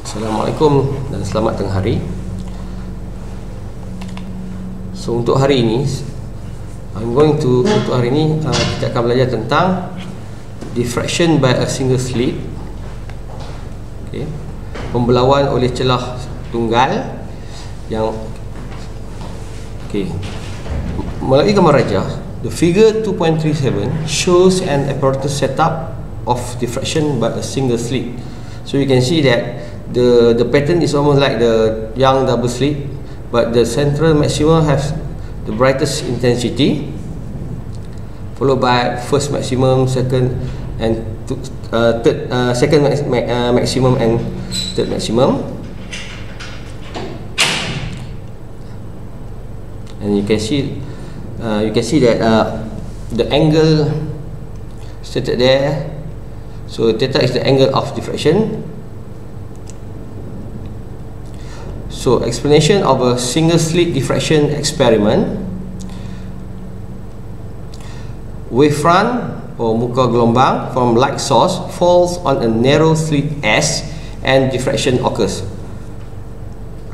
Assalamualaikum dan selamat tengah hari. So untuk hari ini kita akan belajar tentang diffraction by a single slit. Pembelauan oleh celah tunggal yang melalui gambar rajah, the figure 2.37 shows an apparatus setup of diffraction by a single slit. So you can see that the pattern is almost like the Young double slit, but the central maximum has the brightest intensity, followed by first maximum, second and third second maximum and third maximum. And you can see that the angle stated there. So theta is the angle of diffraction. So explanation of a single slit diffraction experiment. Wavefront or muka gelombang from light source falls on a narrow slit S and diffraction occurs.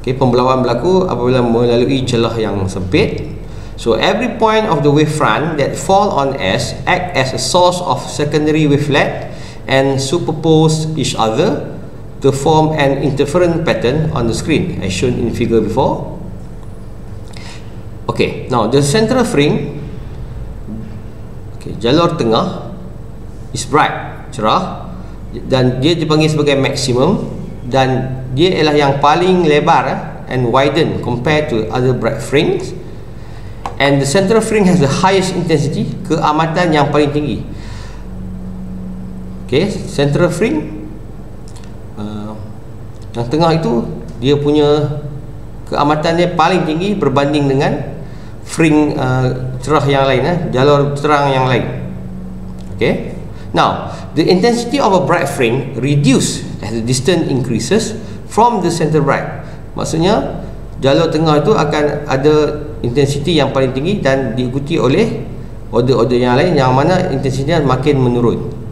Pembelauan berlaku apabila melalui celah yang sempit. So every point of the wavefront that fall on S act as a source of secondary wavelet and superpose each other to form an interference pattern on the screen as shown in figure before. Now the central fringe, jalur tengah is bright, cerah, dan dia dipanggil sebagai maximum, dan dia ialah yang paling lebar and widen compared to other bright fringes, and the central fringe has the highest intensity, keamatan yang paling tinggi. Central fringe yang tengah itu dia punya keamatannya paling tinggi berbanding dengan fringe cerah yang lain, jalur terang yang lain. Now the intensity of a bright fringe reduce as the distance increases from the center bright. Maksudnya jalur tengah itu akan ada intensity yang paling tinggi dan diikuti oleh order-order yang lain yang mana intensitinya makin menurun.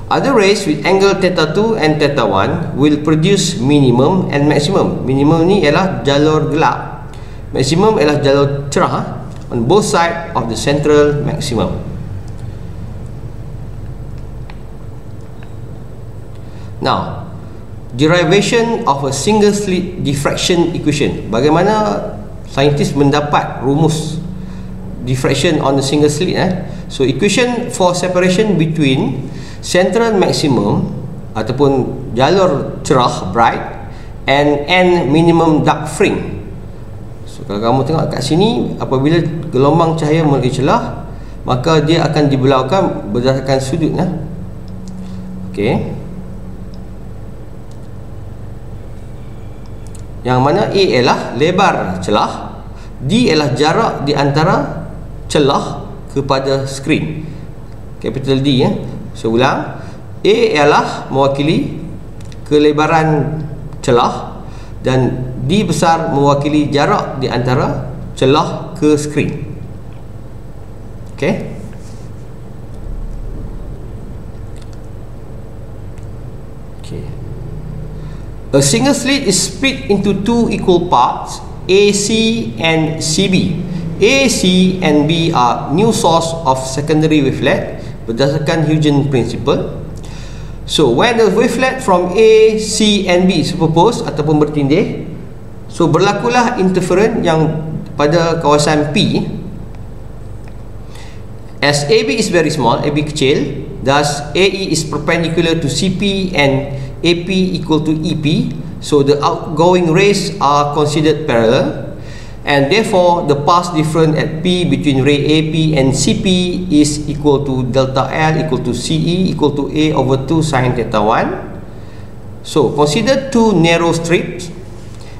Other rays with angle theta 2 and theta 1 will produce minimum and maximum. Minimum ni ialah jalur gelap, maximum ialah jalur cerah on both sides of the central maximum. Now, derivation of a single slit diffraction equation. Bagaimana saintis mendapat rumus diffraction on the single slit? So equation for separation between central maximum ataupun jalur cerah bright and N minimum dark fringe. So kalau kamu tengok kat sini, apabila gelombang cahaya melalui celah, maka dia akan dibelaukan berdasarkan sudut. Yang mana A ialah lebar celah, D ialah jarak di antara celah kepada skrin, capital D. So ulang, A ialah mewakili kelebaran celah dan D besar mewakili jarak di antara celah ke skrin. A single slit is split into two equal parts, AC and CB. A, C and B are new source of secondary wavelet berdasarkan Huygens principle. So when the wavelet from A, C and B superpose ataupun bertindih, so berlakulah interference yang pada kawasan P. As AB is very small, AB kecil, thus AE is perpendicular to CP and AP equal to EP, so the outgoing rays are considered parallel, and therefore the path difference at P between ray AP and CP is equal to delta L equal to CE equal to A over 2 sin theta 1. So consider two narrow strips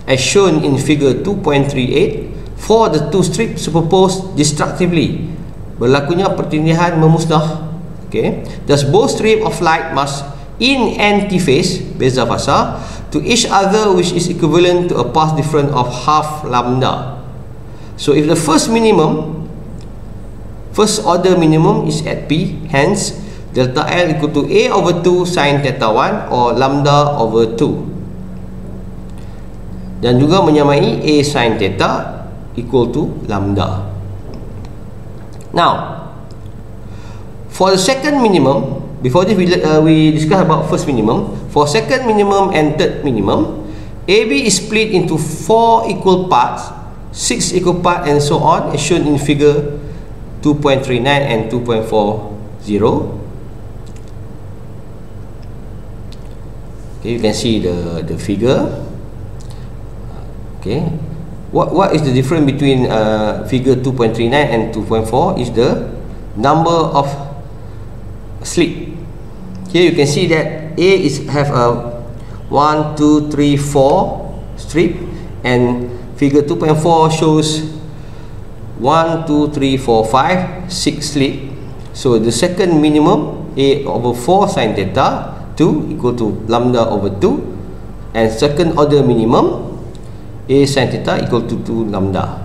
as shown in figure 2.38. For the two strips superposed destructively, berlakunya pertindihan memusnah. Thus both strips of light must in antiphase, beza fasa, to each other, which is equivalent to a path difference of half lambda. So if the first order minimum is at P, hence delta L equal to A over 2 sin theta 1 or lambda over 2, dan juga menyamai A sin theta equal to lambda. Now, for the second minimum, before this we discuss about first minimum. For second minimum and third minimum, AB is split into 4 equal parts, 6 equal parts, and so on, as shown in figure 2.39 and 2.40. Okay, you can see the figure. Okay, what is the difference between figure 2.39 and 2.4 is the number of slit. Here you can see that A have a 1, 2, 3, 4 strip, and figure 2.4 shows 1, 2, 3, 4, 5, 6 slit. So the second minimum, A over 4 sin theta 2 equal to lambda over 2, and second order minimum, A sin theta equal to 2 lambda.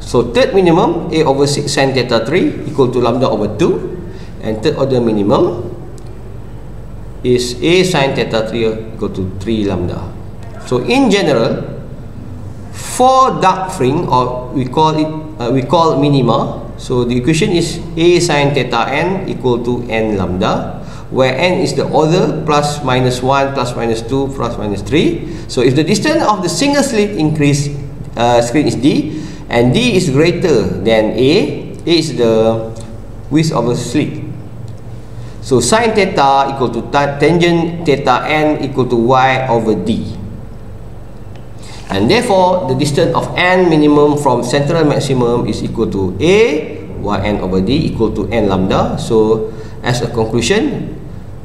So third minimum, A over 6 sin theta 3 equal to lambda over 2, and third order minimum is A sin theta 3 equal to 3 lambda. So in general, for dark fringe, or we call minima, so the equation is A sin theta n equal to n lambda, where n is the order plus minus 1 plus minus 2 plus minus 3. So if the distance of the single slit screen is d, and d is greater than A is the width of a slit. So sin theta equal to tangent theta n equal to y over d, and therefore the distance of n minimum from central maximum is equal to A yn over d equal to n lambda. So as a conclusion,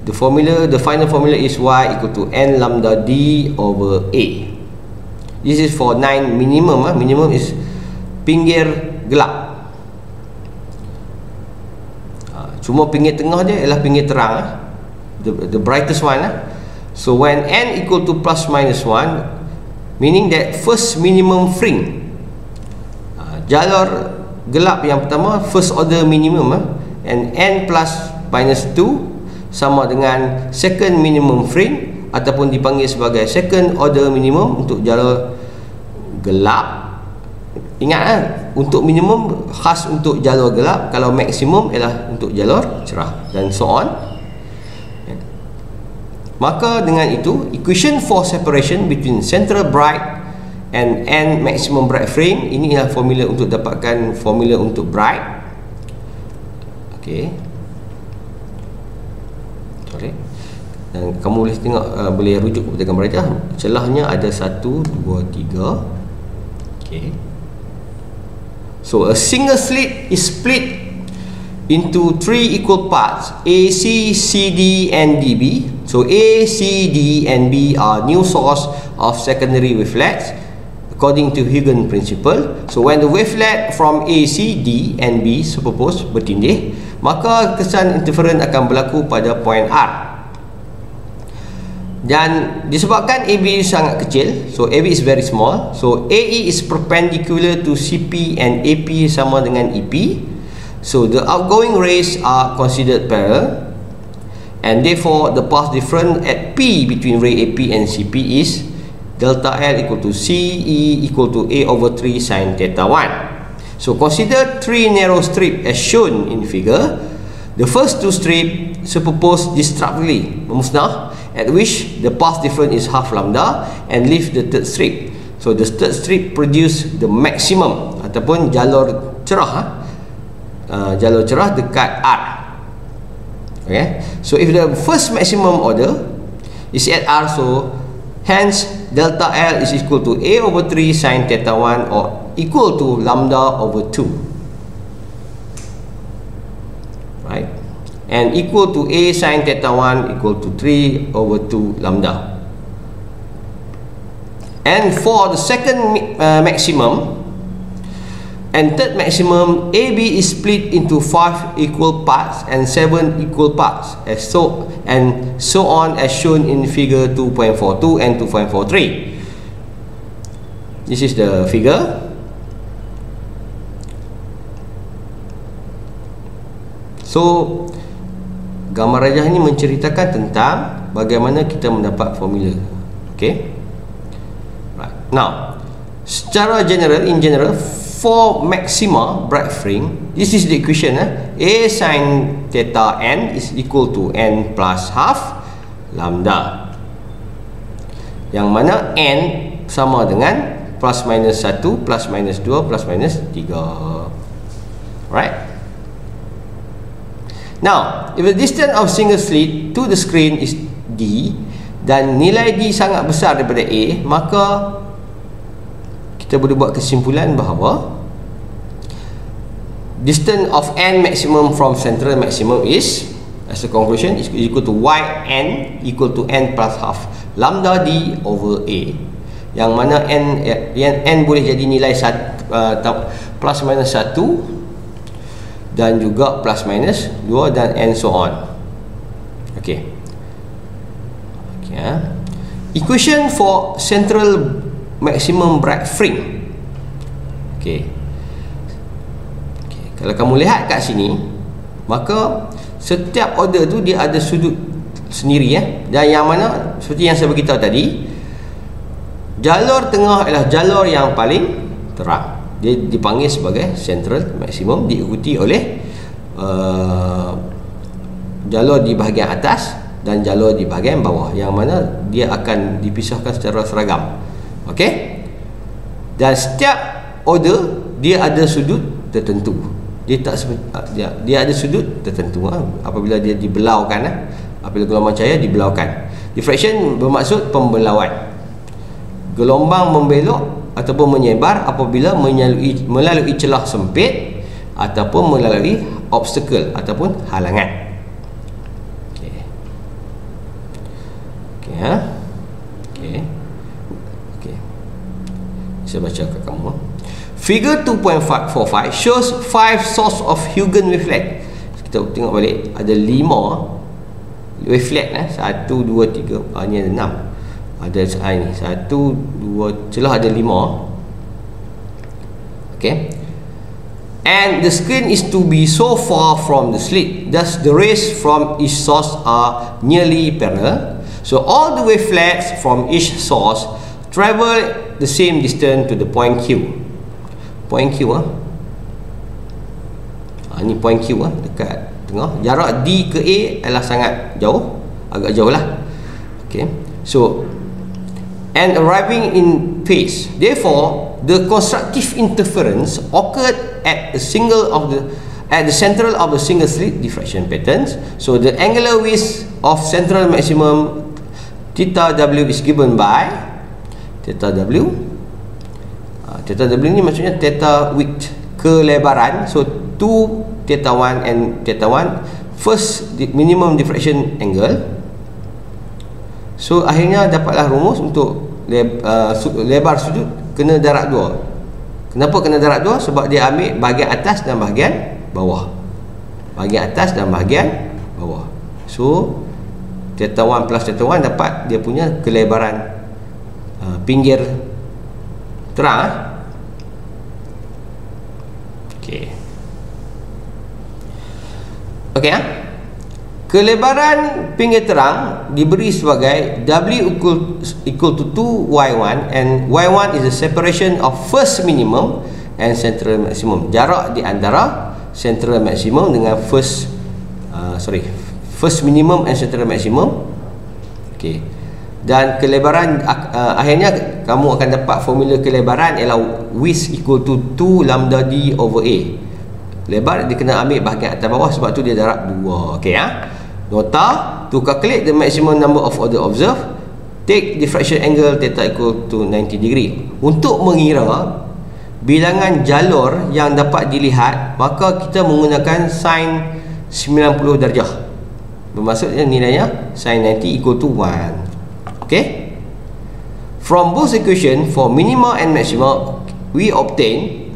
the final formula is y equal to n lambda d over A. This is for 9 minimum. Minimum is pinggir gelap. Cuma pinggir tengah dia ialah pinggir terang, the brightest one. So when n equal to plus minus 1, meaning that first minimum fringe, jalur gelap yang pertama, first order minimum, and n plus minus 2 sama dengan second minimum fringe, ataupun dipanggil sebagai second order minimum untuk jalur gelap. Ingat, untuk minimum khas untuk jalur gelap, kalau maksimum ialah untuk jalur cerah, dan so on. Maka dengan itu, equation for separation between central bright and n maximum bright fringe, ini ialah formula untuk dapatkan formula untuk bright. Okey, sorry. Dan kamu boleh tengok, boleh rujuk kepada gambar dia. Celahnya ada 1, 2, 3. Okey. So a single slit is split into 3 equal parts, AC, CD, and DB. So A, C, D, and B are new source of secondary wavelets according to Huygens principle. So when the wavelet from A, C, D, and B superpose, bertindih, maka kesan interference akan berlaku pada point R. Dan disebabkan AB sangat kecil, so AB is very small, so AE is perpendicular to CP and AP sama dengan EP. So the outgoing rays are considered parallel, and therefore the path difference at P between ray AP and CP is delta L equal to CE equal to A over 3 sin theta 1. So consider 3 narrow strips as shown in figure. The first 2 strips superpose disruptively, memusnah, at which the path difference is half lambda, and leave the third strip. So the third strip produce the maximum ataupun jalur cerah, dekat R. Okay, so if the first maximum order is at R, so hence delta L is equal to A over 3 sin theta 1 or equal to lambda over 2, right? And equal to A sin theta 1 equal to 3 over 2 lambda. And for the second maximum and third maximum, AB is split into 5 equal parts and 7 equal parts, as so on, as shown in figure 2.42 and 2.43. This is the figure. So gambar rajah ini menceritakan tentang bagaimana kita mendapat formula. Okay, right. Now secara general, in general, for maxima bright fringe, this is the equation. A sin theta n is equal to n plus half lambda, yang mana n sama dengan plus minus 1, plus minus 2, plus minus 3. Right? Now, if the distance of single slit to the screen is D, dan nilai D sangat besar daripada A, maka kita boleh buat kesimpulan bahawa distance of n maximum from central maximum is, as a conclusion, is equal to yn equal to n plus half lambda D over A, yang mana n boleh jadi nilai plus minus 1 dan juga plus minus 2 dan and so on. Okay. Equation for central maximum bright fringe. Okay. Kalau kamu lihat kat sini, maka setiap order tu dia ada sudut sendiri, dan yang mana seperti yang saya beritahu tadi, jalur tengah adalah jalur yang paling terang. Dia dipanggil sebagai central maximum, diikuti oleh jalur di bahagian atas dan jalur di bahagian bawah, yang mana dia akan dipisahkan secara seragam. Okey, dan setiap order dia ada sudut tertentu. Dia tak dia ada sudut tertentu apabila dia dibelaukan, apabila gelombang cahaya dibelaukan. Diffraction bermaksud pembelauan. Gelombang membelok ataupun menyebar apabila melalui celah sempit ataupun melalui obstacle ataupun halangan. Okey. Okey, okey. Okey. Saya baca kat kamu. Figure 2.45 shows 5 source of Huygens wavelet. Kita tengok balik, ada 5 wavelet 1 2 3, ni ada 6. Ada ini 1 2, celah ada 5. Okay, and the screen is to be so far from the slit, thus the rays from each source are nearly parallel. So all the wavelets from each source travel the same distance to the point Q. Point Q ni point Q dekat tengah. Jarak D ke A adalah sangat jauh, agak jauh lah. Okay, so and arriving in phase. Therefore, the constructive interference occurred at the central of the single slit diffraction patterns. So the angular width of central maximum theta W is given by theta W. Theta W ni maksudnya theta width, kelebaran. So 2 theta 1 and theta 1, first minimum diffraction angle. So akhirnya dapatlah rumus untuk lebar sudut kena darab 2. Kenapa kena darab 2? Sebab dia ambil bahagian atas dan bahagian bawah. Bahagian atas dan bahagian bawah. So theta 1 plus theta 1 dapat dia punya kelebaran pinggir terang. Okey. Okey, kelebaran pinggir terang diberi sebagai W equal to 2y1, and y1 is the separation of first minimum and central maximum. Jarak di antara central maximum dengan first minimum and central maximum. Okey. Dan kelebaran akhirnya kamu akan dapat formula kelebaran ialah width equal to 2 lambda D over A. Lebar dia kena ambil bahagian atas bawah, sebab tu dia darab 2. Okey, nota, to calculate the maximum number of order observed, take diffraction angle theta equal to 90 degree. Untuk mengira bilangan jalur yang dapat dilihat, maka kita menggunakan sin 90 darjah. Bermaksudnya nilainya sin 90 equal to 1. Okay, from both equation for minima and maxima, we obtain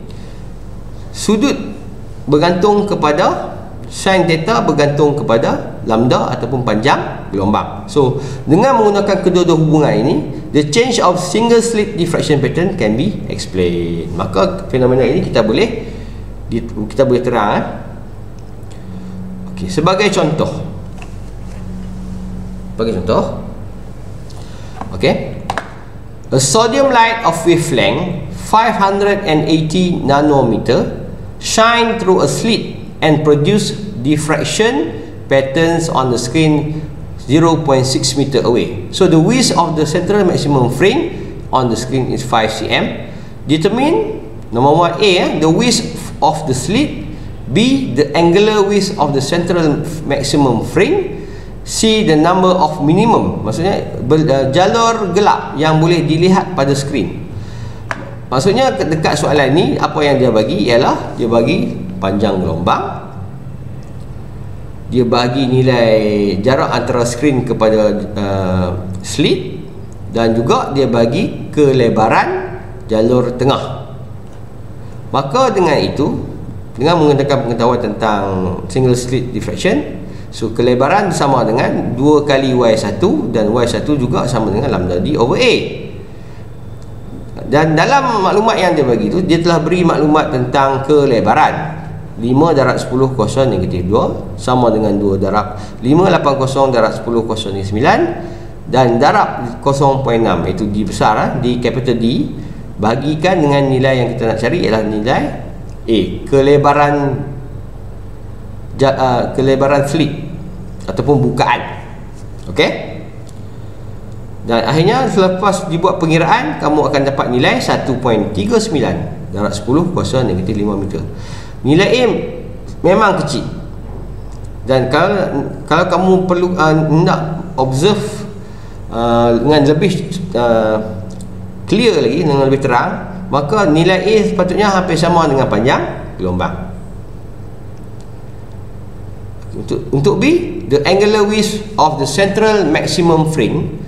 sudut bergantung kepada sin theta, bergantung kepada lambda ataupun panjang gelombang. So dengan menggunakan kedua-dua hubungan ini, the change of single slit diffraction pattern can be explained. Maka fenomena ini kita boleh terang. Okey, sebagai contoh. Okey. A sodium light of wavelength 580 nanometer shine through a slit and produce diffraction patterns on the screen 0.6 meter away. So the width of the central maximum frame on the screen is 5 cm. Determine number 1, A, the width of the slit. B, the angular width of the central maximum frame. C, the number of minimum, maksudnya jalur gelap yang boleh dilihat pada skrin. Maksudnya dekat soalan ni apa yang dia bagi ialah dia bagi panjang gelombang, dia bagi nilai jarak antara skrin kepada slit, dan juga dia bagi kelebaran jalur tengah. Maka dengan itu, dengan menggunakan pengetahuan tentang single slit diffraction, so kelebaran sama dengan 2 kali Y1 dan Y1 juga sama dengan lambda D over A. Dan dalam maklumat yang dia bagi tu, dia telah beri maklumat tentang kelebaran 5 darab 10 kosong negatif 2 sama dengan 2 darab 580 darab 10 kosong negatif 9, dan darab 0.6 iaitu D besar, D capital D, bagikan dengan nilai yang kita nak cari ialah nilai A, kelebaran slit ataupun bukaan. Okey, dan akhirnya selepas dibuat pengiraan, kamu akan dapat nilai 1.39 darab 10 kuasa negatif 5 meter. Nilai A memang kecil, dan kalau kamu perlu nak observe dengan lebih clear lagi, dengan lebih terang, maka nilai A sepatutnya hampir sama dengan panjang gelombang. Untuk B, the angular width of the central maximum frame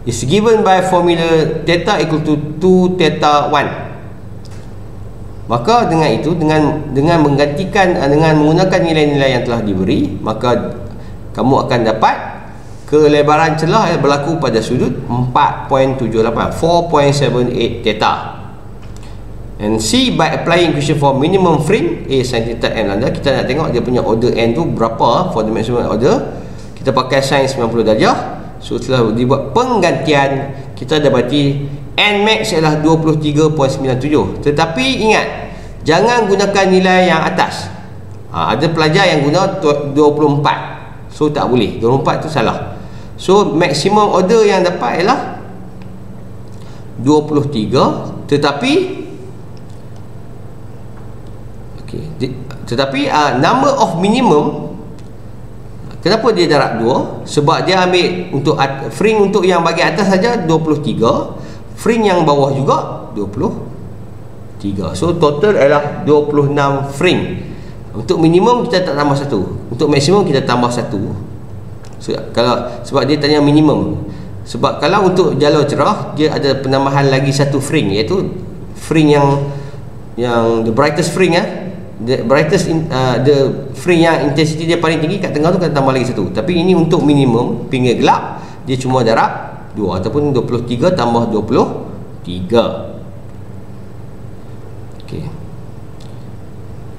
is given by formula theta equal to 2 theta 1. Maka dengan itu, dengan menggantikan, dengan menggunakan nilai-nilai yang telah diberi, maka kamu akan dapat kelebaran celah yang berlaku pada sudut 4.78 4.78 theta. And C, by applying equation for minimum frame A sin theta n lambda, kita nak tengok dia punya order n tu berapa for the maximum order. Kita pakai sin 90 darjah. So setelah dibuat penggantian, kita dapati n max ialah 23.97. Tetapi ingat, jangan gunakan nilai yang atas. Ada pelajar yang guna 24. So tak boleh, 24 tu salah. So maximum order yang dapat ialah 23, tetapi number of minimum, kenapa dia darab 2? Sebab dia ambil untuk fring untuk yang bahagian atas saja 23, fring yang bawah juga 23. So total adalah 26 fring. Untuk minimum kita tak tambah 1, untuk maksimum kita tambah 1. So, sebab dia tanya minimum. Sebab kalau untuk jalur cerah, dia ada penambahan lagi 1 fring, iaitu fring yang the brightest fring, the brightest the fring yang intensity dia paling tinggi kat tengah tu, kena tambah lagi 1. Tapi ini untuk minimum pinggir gelap, dia cuma darab 2 ataupun 23 tambah 23. Okey,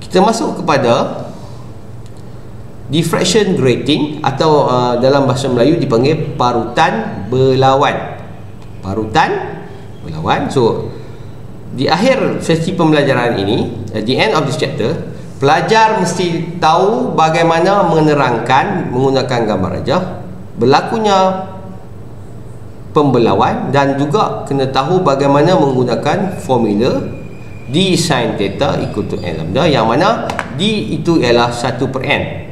kita masuk kepada diffraction grating, atau dalam bahasa Melayu dipanggil parutan berlawan. Parutan berlawan. So di akhir sesi pembelajaran ini, at the end of this chapter, pelajar mesti tahu bagaimana menerangkan menggunakan gambar rajah berlakunya pembelauan, dan juga kena tahu bagaimana menggunakan formula D sin theta equal to n lambda, yang mana D itu ialah 1/n.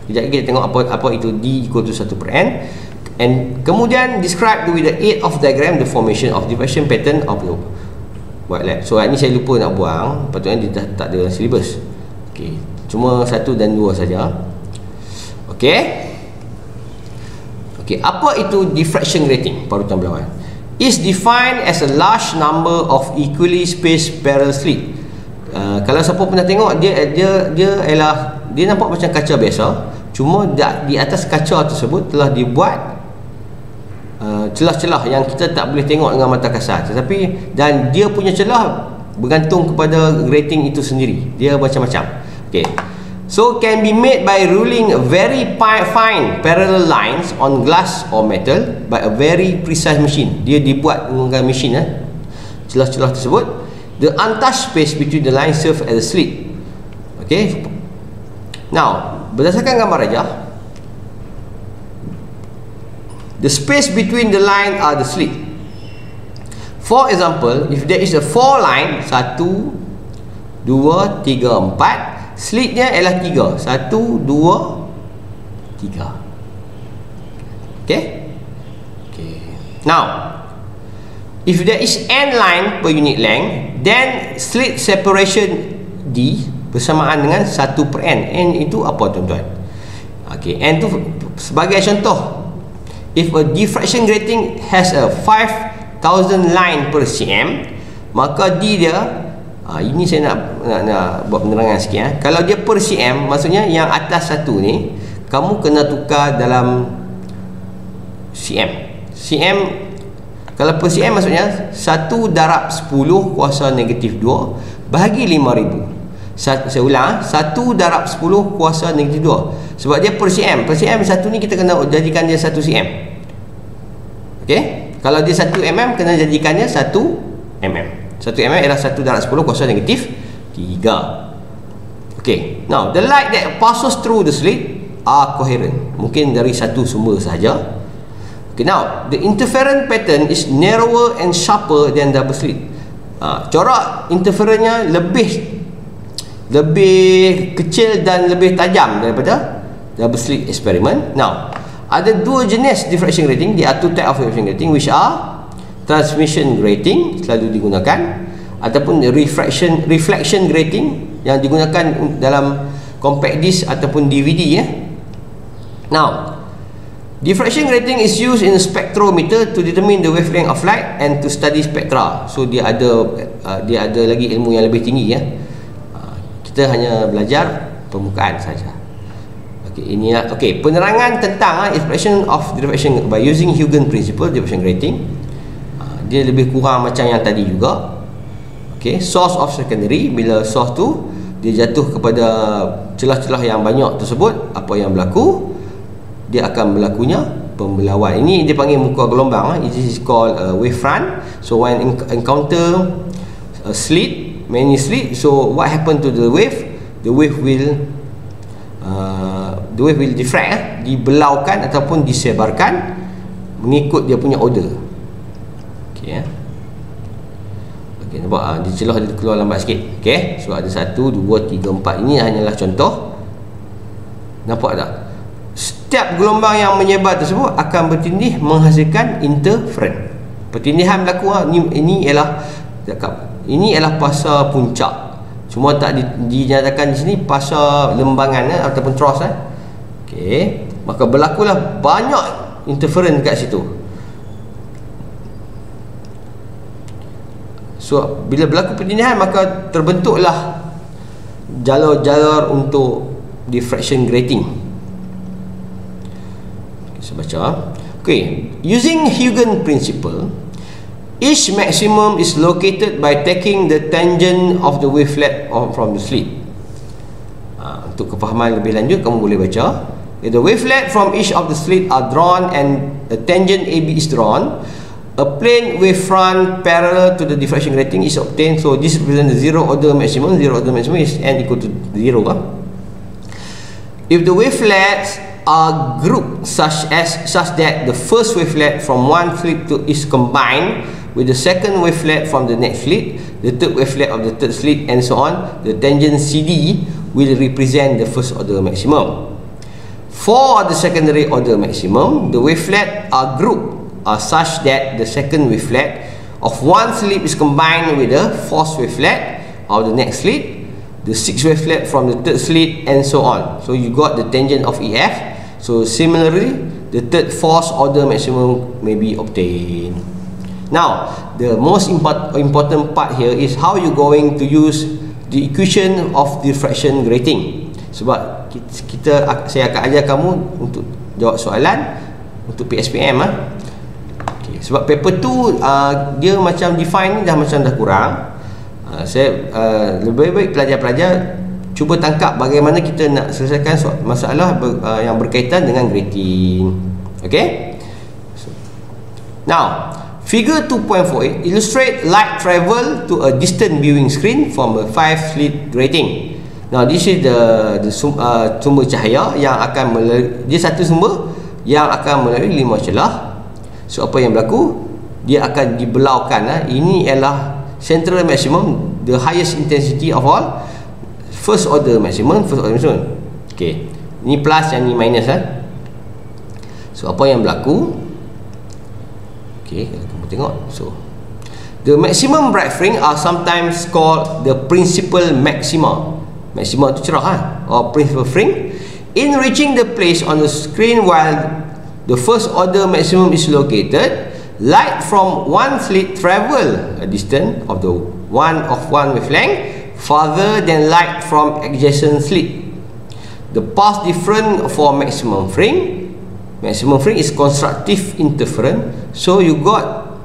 Sekejap lagi kita tengok apa itu D equal to 1/n. And kemudian describe with the aid of diagram the formation of diffraction pattern of the white light. So ini saya lupa nak buang, patutnya dia tak ada silibus. Okey, cuma 1 dan 2 saja. Okey. Okey, apa itu diffraction grating, parutan berlawan? Is defined as a large number of equally spaced parallel slit. Kalau siapa pernah tengok, dia nampak macam kaca biasa, cuma di atas kaca tersebut telah dibuat celah-celah yang kita tak boleh tengok dengan mata kasar, dan dia punya celah bergantung kepada grating itu sendiri, dia macam-macam. Okey, So can be made by ruling very fine parallel lines on glass or metal by a very precise machine. Dia dibuat menggunakan mesin celah-celah tersebut. The untouched space between the lines serve as a slit. Okay. Now, berdasarkan gambar rajah, the space between the line are the slit. For example, if there is a 4 line, 1, 2, 3, 4, slitnya ialah 3. 1, 2, 3. Okay? Okay. Now, if there is n line per unit length, then slit separation D bersamaan dengan 1/n. N itu apa, tuan-tuan? Okay, N tu sebagai contoh, if a diffraction grating has a 5,000 line per cm, maka D dia, ini saya nak buat penerangan sikit ya. Kalau dia per cm, maksudnya yang atas satu ni kamu kena tukar dalam cm. Cm, kalau per cm maksudnya 1 darab 10 kuasa negatif 2 bahagi 5,000. Saya ulang, 1 darab 10 kuasa negatif 2. Sebab dia per cm. Per cm satu ni kita kena jadikan dia 1 cm. Okey? Kalau dia 1 mm, kena jadikannya 1 mm. 1 mm ialah 1 darab 10 kuasa negatif 3. Okey. Now, the light that passes through the slit are coherent. Mungkin dari satu sumber sahaja. Okay, now, the interference pattern is narrower and sharper than double slit. Corak interferennya lebih kecil dan lebih tajam daripada double slit experiment. Now, ada dua jenis diffraction grating. There are two types of diffraction grating, which are transmission grating, selalu digunakan, ataupun reflection grating yang digunakan dalam compact disc ataupun DVD ya. Now, diffraction grating is used in a spectrometer to determine the wavelength of light and to study spectra. So dia ada lagi ilmu yang lebih tinggi ya. Kita hanya belajar permukaan saja. Okey, inilah penerangan tentang expression of diffraction by using Huygens principle diffraction grating. Dia lebih kurang macam yang tadi juga. Okey, source of secondary, bila source tu dia jatuh kepada celah-celah yang banyak tersebut, apa yang berlaku? Dia akan berlakunya pembelauan. Ini dia panggil muka gelombang. It is called wave front. So when encounter a slit, many slit, so what happen to the wave? The wave will diffract, dibelaukan ataupun disebarkan mengikut dia punya order. Okey ya. Okey, nampak dia celah dia keluar lambat sikit. Okey, so ada 1 2 3 4. Ini hanyalah contoh. Nampak tak? Setiap gelombang yang menyebar tersebut akan bertindih menghasilkan interference. Pertindihan berlaku ini ialah fasa puncak. Cuma tak dinyatakan di sini fasa lembangan ataupun trough Okey, maka berlakulah banyak interference kat situ. So bila berlaku pertindihan, maka terbentuklah jalur-jalur untuk diffraction grating. Saya baca. Okay, using Huygens principle, each maximum is located by taking the tangent of the wavelet from the slit. Untuk kefahaman lebih lanjut, kamu boleh baca. If the wavelet from each of the slit are drawn and a tangent AB is drawn, a plane wavefront parallel to the diffraction grating is obtained. So this represents the zero order maximum. Zero order maximum is n equal to 0. If the wavelets are grouped such that the first wavelet from one slit is combined with the second wavelet from the next slit, the third wavelet of the third slit, and so on, the tangent CD will represent the first order maximum. For the secondary order maximum, the wavelet are grouped such that the second wavelet of one slit is combined with the fourth wavelet of the next slit, the sixth wavelet from the third slit, and so on. So you got the tangent of EF. So similarly, the third fourth order maximum may be obtained. Now, the most important part here is how you going to use the equation of diffraction grating. Sebab saya akan ajar kamu untuk jawab soalan untuk PSPM okay. Sebab paper tu dia macam define ni dah kurang. Saya lebih baik pelajar-pelajar cuba tangkap bagaimana kita nak selesaikan masalah yang berkaitan dengan grating. Okay. Now, figure 2.48 illustrate light travel to a distant viewing screen from a 5-slit grating. Now, this is the sumber cahaya yang akan melalui, dia satu sumber yang akan melalui 5 celah. So, apa yang berlaku? Dia akan dibelaukan. Ini ialah central maximum, the highest intensity of all. First order maximum. Okay, ni plus, yang ni minus. So, apa yang berlaku? Okay, kamu tengok. So, the maximum bright fringe are sometimes called the principal maxima. Maxima tu cerah, or principal fringe. In reaching the place on the screen while the first order maximum is located, light from one slit travel a distance of the one wavelength farther than light from adjacent slit. The path different for maximum fringe. Maximum fringe is constructive interference. So you got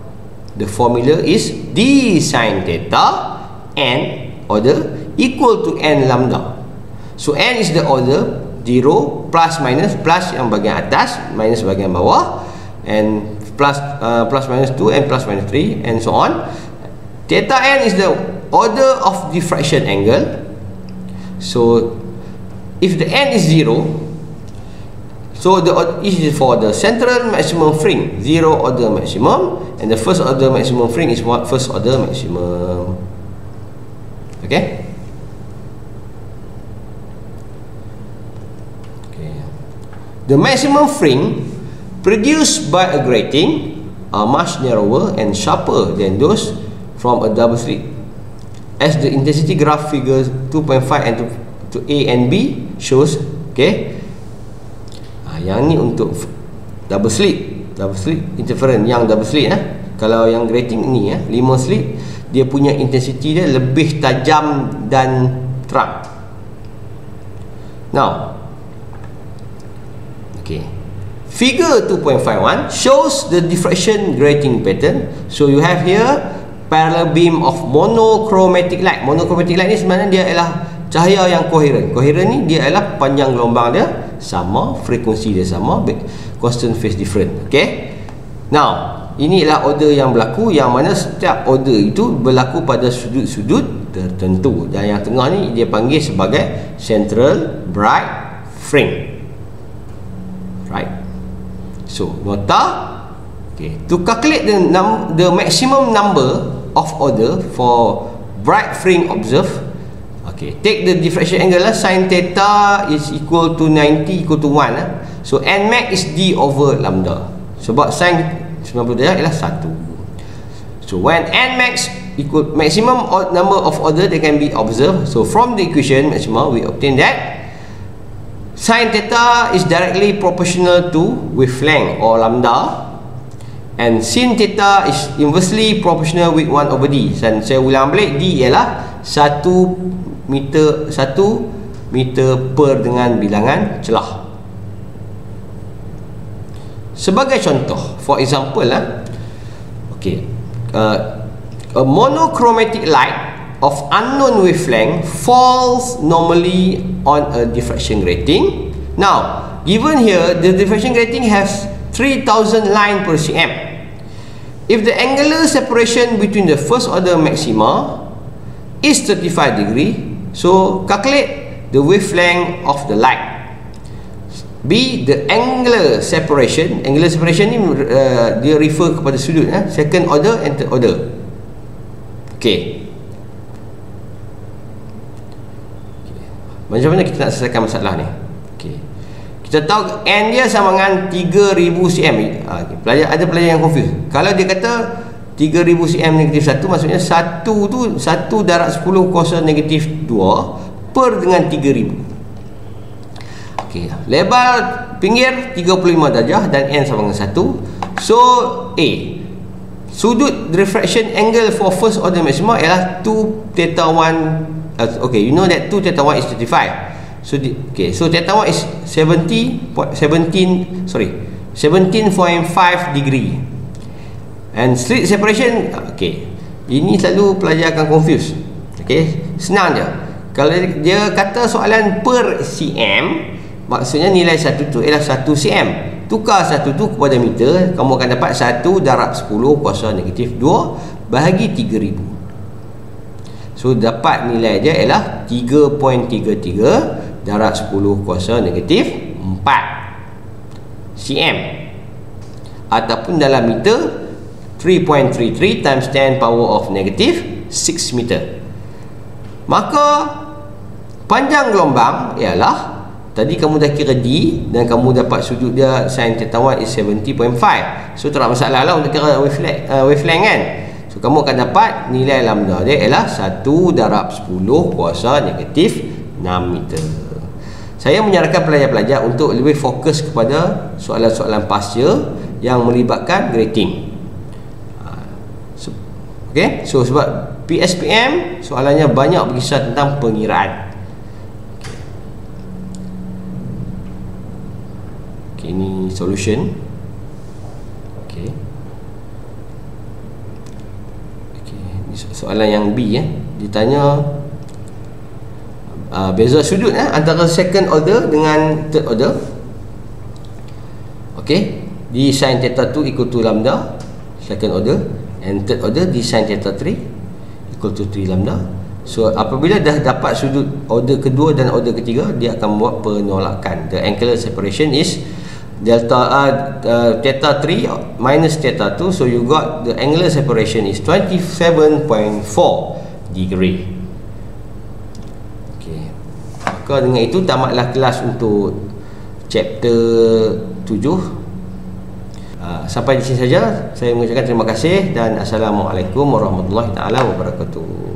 the formula is d sin theta n order equal to n lambda. So n is the order 0, plus minus, plus yang bahagian atas, minus bahagian bawah, and plus minus 2 and plus minus 3 and so on. Theta n is the order of diffraction angle. So if the n is 0, so the is for the central maximum fringe, 0 order maximum, and the first order maximum fringe is what? First order maximum. Okay. The maximum fringe produced by a grating are much narrower and sharper than those from a double slit, as the intensity graph figures 2.5 and to A and B shows. Okay, yang ni untuk double slit interference, yang double slit. Kalau yang grating ni 5 slit, dia punya intensity dia lebih tajam dan terang. Now, okay, figure 2.51 shows the diffraction grating pattern. So you have here parallel beam of monochromatic light. Monochromatic light ni sebenarnya dia ialah cahaya yang koheren. Koheren ni dia ialah panjang gelombang dia sama, frekuensi dia sama, constant phase different. Okay. Now, ini ialah order yang berlaku, yang mana setiap order itu berlaku pada sudut-sudut tertentu, dan yang tengah ni dia panggil sebagai central bright fringe. Right. So, nota. Okay, to calculate the maximum number of order for bright fringe observed, okay, take the diffraction angle sin theta is equal to 90 equal to 1. So n max is d over lambda. Sebab sin 90 derajat ialah 1. So when n max equal maximum number of order that can be observed, so from the equation maximum we obtain that sin theta is directly proportional to wavelength or lambda, and sin theta is inversely proportional with 1 over d. Dan saya ulang balik, d ialah 1 meter per dengan bilangan celah. Sebagai contoh, for example, okay, a monochromatic light of unknown wavelength falls normally on a diffraction grating. Now, given here the diffraction grating has 3000 line per cm. If the angular separation between the first order maxima is 35 degree, so calculate the wavelength of the light. B, the angular separation. Angular separation ni dia refer kepada sudut, second order and third order. Okay. Macam mana kita nak selesaikan masalah ni? Okay. Kita tahu n dia sama dengan 3000 cm. Ada pelajar yang confuse. Kalau dia kata 3000 cm negatif 1, maksudnya 1 tu 1 darab 10 kuasa negatif 2 per dengan 3000. Okay. Lebar pinggir 35 darjah dan n sama dengan 1. So A, sudut refraction angle for first order maxima ialah 2 theta 1. Okay, you know that 2 theta 1 is 35. So okay, so theta 1 is 17.5 degree. And slit separation, okay, ini selalu pelajar akan confuse. Okay, senang je. Kalau dia kata soalan per cm, maksudnya nilai 1 tu ialah 1 cm. Tukar 1 tu kepada meter, kamu akan dapat 1 darab 10 kuasa negatif 2 bahagi 3000. So dapat nilai dia ialah 3.33 darab 10 kuasa negatif 4 cm, ataupun dalam meter 3.33 times 10 power of negative 6 meter. Maka panjang gelombang ialah, tadi kamu dah kira D dan kamu dapat sudut dia sin theta 1 is 70.5. So tak ada masalah lah untuk kira wavelength kan. So kamu akan dapat nilai lambda dia ialah 1 darab 10 kuasa negatif 6 meter. Saya menyarankan pelajar-pelajar untuk lebih fokus kepada soalan-soalan partial yang melibatkan grating. Okay, so sebab PSPM soalannya banyak berkisar tentang pengiraan. Okay, ini solution. Okay, ini soalan yang B ya. Ditanya beza sudut antara second order dengan third order. Okay, di sin theta 2 equal to lambda second order, and third order di sin theta 3 equal to 3 lambda. So apabila dah dapat sudut order kedua dan order ketiga, dia akan buat penolakan. The angular separation is delta theta 3 minus theta 2. So you got the angular separation is 27.4 degree. Okay, maka dengan itu tamatlah kelas untuk chapter 7. Sampai di sini saja. Saya mengucapkan terima kasih dan assalamualaikum warahmatullahi taala wabarakatuh.